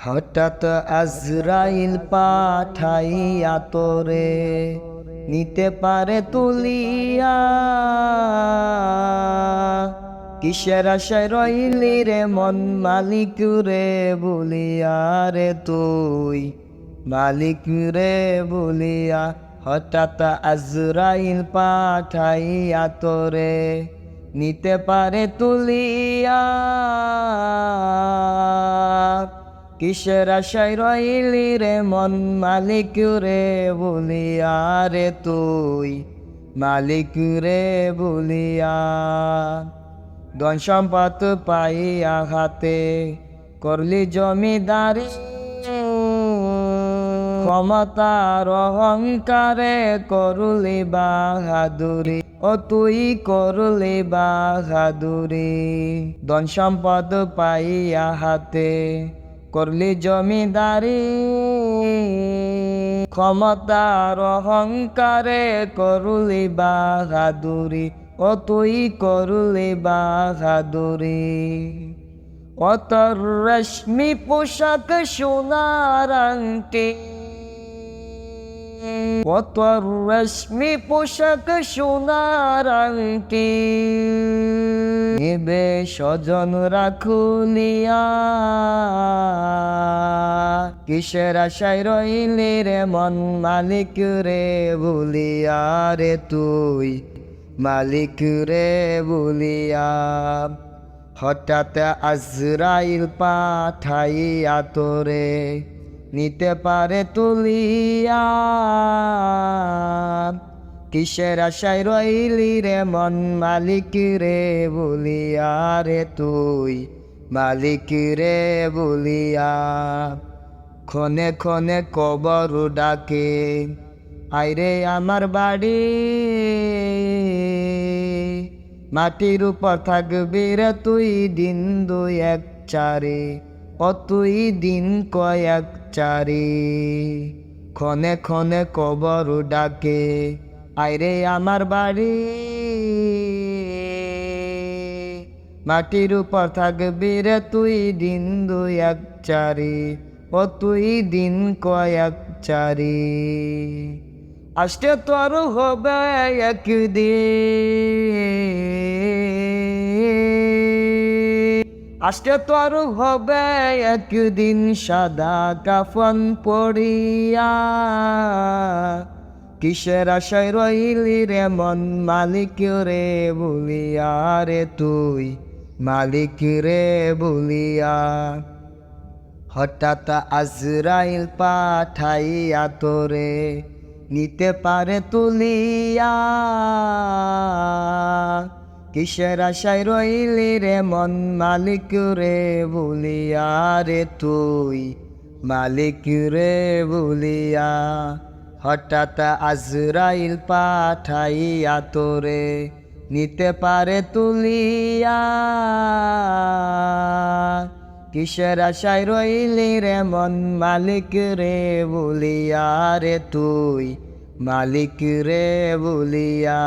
হঠাৎ আজরাইল পাঠাইয়া তোরে নিতে পারে তুলিয়া। কিসের আশায় রইলি রে মন মালিক রে বলিয়া রে তুই মালিক রে বলিয়া। হঠাৎ আজরাইল পাঠাইয়া তোরে নিতে পারে তুলিয়া। কিসের আশায় রইলি রে মন মালিক রে বলিয়া রে তুই মালিক রে বলিয়া। ধন সম্পদ পাইয়া হাতে করলি জমিদারি, ক্ষমতার অহংকারে করলি বাহাদুরি, ও তুই করলি বাহাদুরি। ধন সম্পদ পাইয়া হাতে করলি জমিদারি, ক্ষমতার অহংকারে করলি বাহাদুরি, ও তুই করলি বাহাদুরি। ও তোর রেশমি পোশাক সোনার আংটি, ও তোর রেশমি পোশাক সোনার আংটি, নেবে স্বজন রাখুলিয়া। কিসের আশায় রইলি রে মন মালিক রে বলিয়া রে তুই মালিক রে বলিয়া। হঠাৎ আজরাইল পাঠাইয়া তোরে নিতে পারে তুলিয়া। কিসের আশায় রইলি রে মন মালিক রে বলিয়া রে তুই মালিক রে বলিয়া। ক্ষণে ক্ষণে কবর ডাকে আইরে আমার বাড়ি, মাটির উপর থাকবি রে তুই দিন দুই এক চারি, ও তুই দিন কয়েক চারি। ক্ষণে ক্ষণে কবর ডাকে আইরে আমার বাড়ি, মাটির উপর থাকবি রে তুই দিন দুই এক চারি, ও তুই দিন কয়েক চারি। আসতে তোর হবে একদিন, আসতে তোর হবে একদিন সাদা কাফন পড়িয়া। কিসের আশায় রইলি রে মন মালিক রে বলিয়া রে তুই মালিক রে বলিয়া। হঠাৎ আজরাইল পাঠাইয়া তোরে নিতে পারে তুলিয়া। কিসের আশায় রইলি রে মন মালিক রে বলিয়া রে তুই মালিক রে বলিয়া। হঠাৎ আজরাইল পাঠাইয়া তোরে নিতে পারে তুলিয়া। কিসের আশায় রইলি রে মন মালিক রে বলিয়া রে তুই মালিক রে বলিয়া।